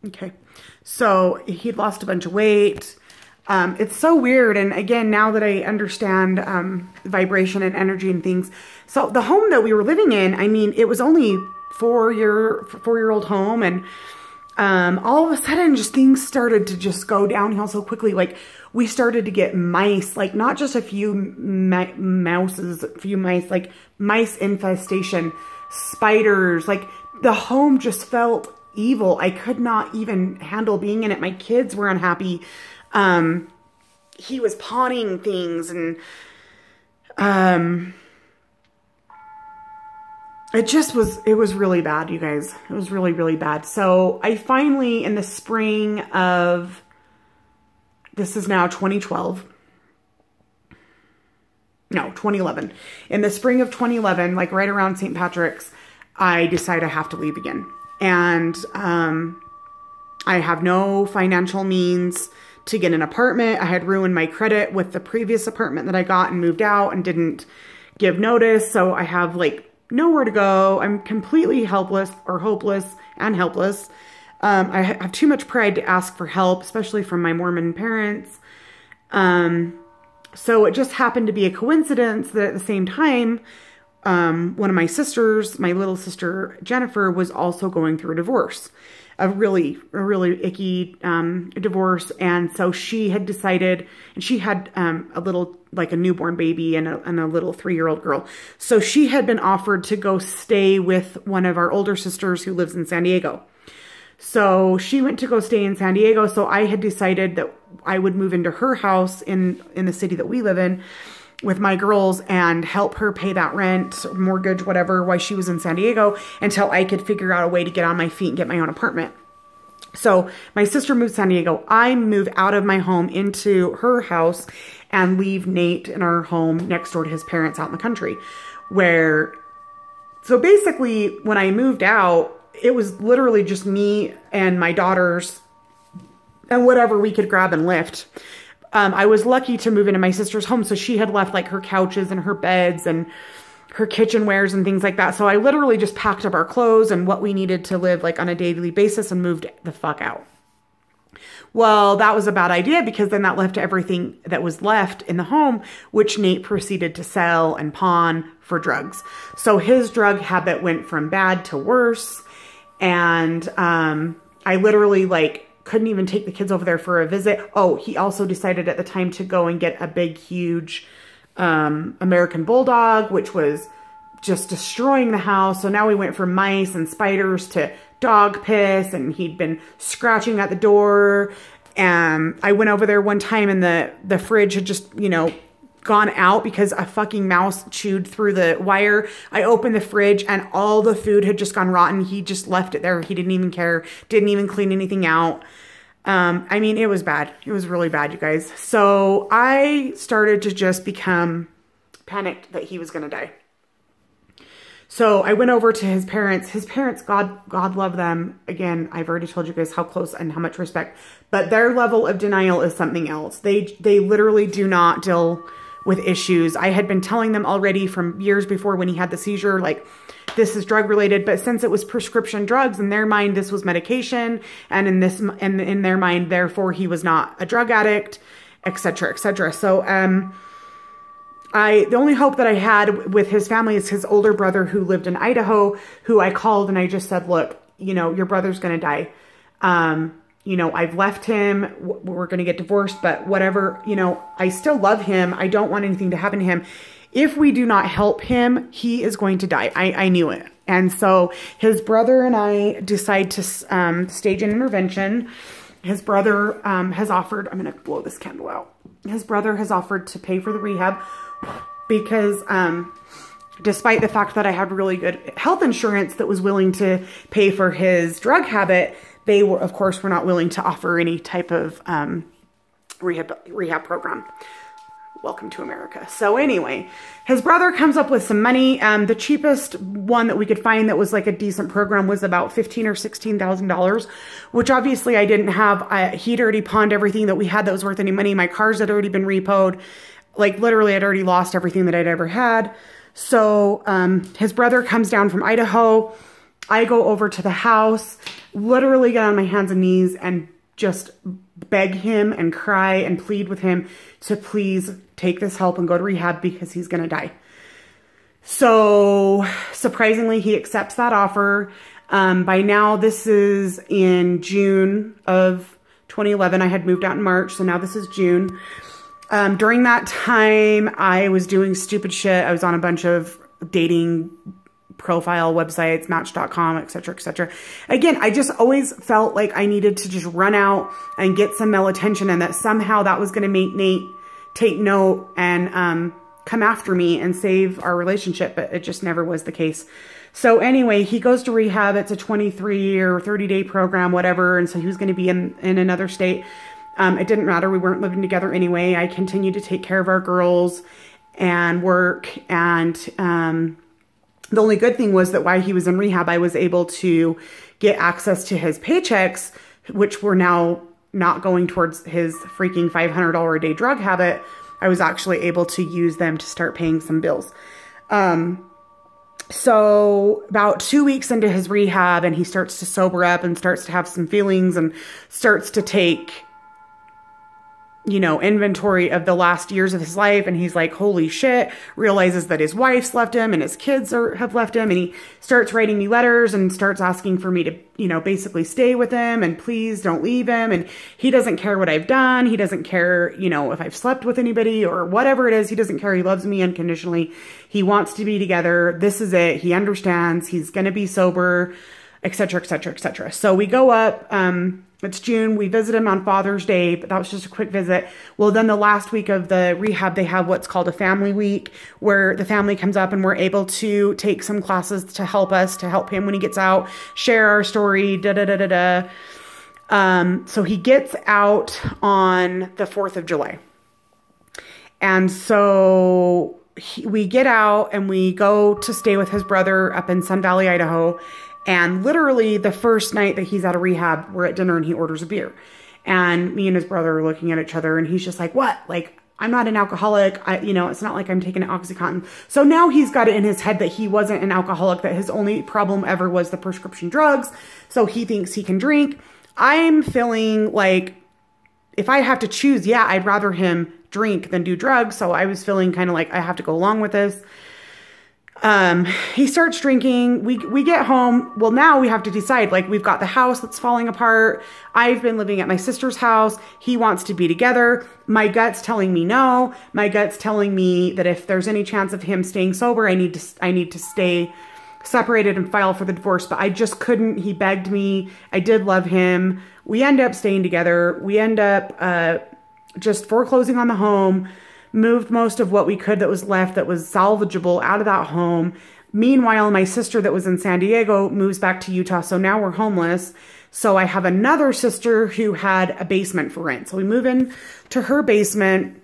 Okay. So he'd lost a bunch of weight. It's so weird. And again, now that I understand vibration and energy and things. So the home that we were living in, I mean, it was only four-year-old home. And all of a sudden, just things started to just go downhill so quickly. Like, we started to get mice, like not just a few mice, like mice infestation, spiders. Like, the home just felt evil. I could not even handle being in it. My kids were unhappy. He was pawning things, and it was really bad, you guys. It was really, really bad. So I finally, in the spring of, this is now 2012. No, 2011. In the spring of 2011, like right around St. Patrick's, I decided I have to leave again. And I have no financial means to get an apartment. I had ruined my credit with the previous apartment that I got and moved out and didn't give notice. So I have like nowhere to go. I'm completely helpless or hopeless and helpless. I have too much pride to ask for help, especially from my Mormon parents. So it just happened to be a coincidence that at the same time, one of my sisters, my little sister Jennifer, was also going through a divorce, a really icky divorce. And so she had decided, and she had a little, like a newborn baby and a little 3-year-old girl. So she had been offered to go stay with one of our older sisters who lives in San Diego. So she went to go stay in San Diego. So I had decided that I would move into her house in the city that we live in with my girls and help her pay that rent, mortgage, whatever, while she was in San Diego until I could figure out a way to get on my feet and get my own apartment. So my sister moved to San Diego. I moved out of my home into her house and leave Nate in our home next door to his parents out in the country. So basically when I moved out, it was literally just me and my daughters and whatever we could grab and lift. I was lucky to move into my sister's home. So she had left like her couches and her beds and her kitchenwares and things like that. So I literally just packed up our clothes and what we needed to live like on a daily basis and moved the fuck out. Well, that was a bad idea because then that left everything that was left in the home, which Nate proceeded to sell and pawn for drugs. So his drug habit went from bad to worse. And I literally like couldn't even take the kids over there for a visit. Oh, he also decided at the time to go and get a big, huge American Bulldog, which was just destroying the house. So now we went from mice and spiders to dog piss, and he'd been scratching at the door. And I went over there one time and the fridge had just, you know, gone out because a fucking mouse chewed through the wire. I opened the fridge and all the food had just gone rotten. He just left it there. He didn't even care. Didn't even clean anything out. I mean, it was bad. It was really bad, you guys. So I started to just become panicked that he was going to die. So I went over to his parents. His parents, God love them. Again, I've already told you guys how close and how much respect, but their level of denial is something else. They literally do not deal with issues. I had been telling them already from years before when he had the seizure, like, this is drug related, but since it was prescription drugs, in their mind, this was medication, and in their mind, therefore, he was not a drug addict, etc., etc. So, the only hope that I had with his family is his older brother who lived in Idaho, who I called and I just said, look, you know, your brother's going to die. You know, I've left him. We're going to get divorced, but whatever, you know, I still love him. I don't want anything to happen to him. If we do not help him, he is going to die. I knew it. And so his brother and I decide to stage an intervention. His brother has offered, I'm going to blow this candle out. His brother has offered to pay for the rehab because despite the fact that I had really good health insurance that was willing to pay for his drug habit, they were, of course, were not willing to offer any type of rehab program. Welcome to America. So anyway, his brother comes up with some money. The cheapest one that we could find that was like a decent program was about $15,000 or $16,000, which obviously I didn't have. He'd already pawned everything that we had that was worth any money. My cars had already been repoed. Like literally I'd already lost everything that I'd ever had. So his brother comes down from Idaho. I go over to the house, literally get on my hands and knees and just beg him and cry and plead with him to please take this help and go to rehab because he's going to die. So surprisingly, he accepts that offer. By now, this is in June of 2011. I had moved out in March, so now this is June. During that time, I was doing stupid shit. I was on a bunch of dating profile websites, Match.com, etc., etc. Again, I just always felt like I needed to just run out and get some male attention, and that somehow that was going to make Nate take note and come after me and save our relationship, but it just never was the case. So anyway, he goes to rehab. It's a 23 or 30-day program, whatever, and so he was going to be in another state. It didn't matter. We weren't living together anyway. I continued to take care of our girls and work, and the only good thing was that while he was in rehab, I was able to get access to his paychecks, which were now not going towards his freaking $500 a day drug habit. I was actually able to use them to start paying some bills. So about 2 weeks into his rehab, and he starts to sober up and starts to have some feelings and starts to take, you know, inventory of the last years of his life. And he's like, holy shit, realizes that his wife's left him and his kids have left him. And he starts writing me letters and starts asking for me to, you know, basically stay with him and please don't leave him. And he doesn't care what I've done. He doesn't care, you know, if I've slept with anybody or whatever it is. He doesn't care. He loves me unconditionally. He wants to be together. This is it. He understands. He's going to be sober, etc., etc., etc. So we go up, it's June. We visit him on Father's Day, but that was just a quick visit. Well, then the last week of the rehab, they have what's called a family week, where the family comes up and we're able to take some classes to help him when he gets out, share our story, so he gets out on the 4th of July. And so we get out and we go to stay with his brother up in Sun Valley, Idaho. And literally the first night that he's out of rehab, we're at dinner and he orders a beer. And me and his brother are looking at each other and he's just like, what? Like, I'm not an alcoholic. You know, it's not like I'm taking Oxycontin. So now he's got it in his head that he wasn't an alcoholic, that his only problem ever was the prescription drugs. So he thinks he can drink. I'm feeling like if I have to choose, yeah, I'd rather him drink than do drugs. So I was feeling kind of like I have to go along with this. He starts drinking. We get home. Well, now we have to decide, like, we've got the house that's falling apart. I've been living at my sister's house. He wants to be together. My gut's telling me no. My gut's telling me that if there's any chance of him staying sober, I need to stay separated and file for the divorce. But I just couldn't. He begged me. I did love him. We end up staying together. We end up, just foreclosing on the home. Moved most of what we could that was left that was salvageable out of that home. Meanwhile, my sister that was in San Diego moves back to Utah. So now we're homeless. So I have another sister who had a basement for rent. So we move in to her basement.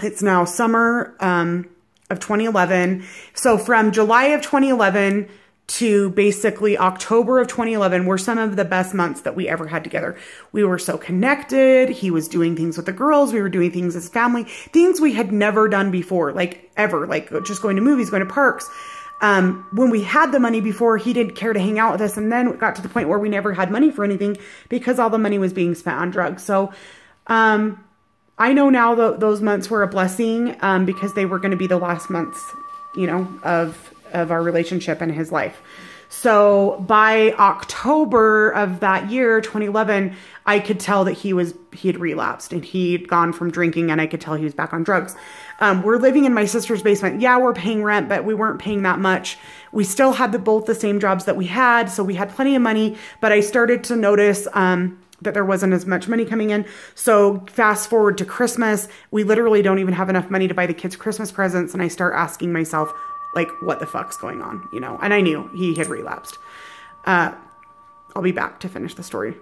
It's now summer of 2011. So from July of 2011 to basically October of 2011 were some of the best months that we ever had together. We were so connected. He was doing things with the girls. We were doing things as family, things we had never done before, like ever, like just going to movies, going to parks. When we had the money before, he didn't care to hang out with us. And then it got to the point where we never had money for anything because all the money was being spent on drugs. So, I know now that those months were a blessing, because they were going to be the last months, you know, of our relationship and his life. So by October of that year, 2011, I could tell that he had relapsed and he'd gone from drinking, and I could tell he was back on drugs. We're living in my sister's basement. Yeah, we're paying rent, but we weren't paying that much. We still had both the same jobs that we had. So we had plenty of money, but I started to notice, that there wasn't as much money coming in. So fast forward to Christmas, we literally don't even have enough money to buy the kids Christmas presents. And I start asking myself, like, what the fuck's going on, you know? And I knew he had relapsed. I'll be back to finish the story.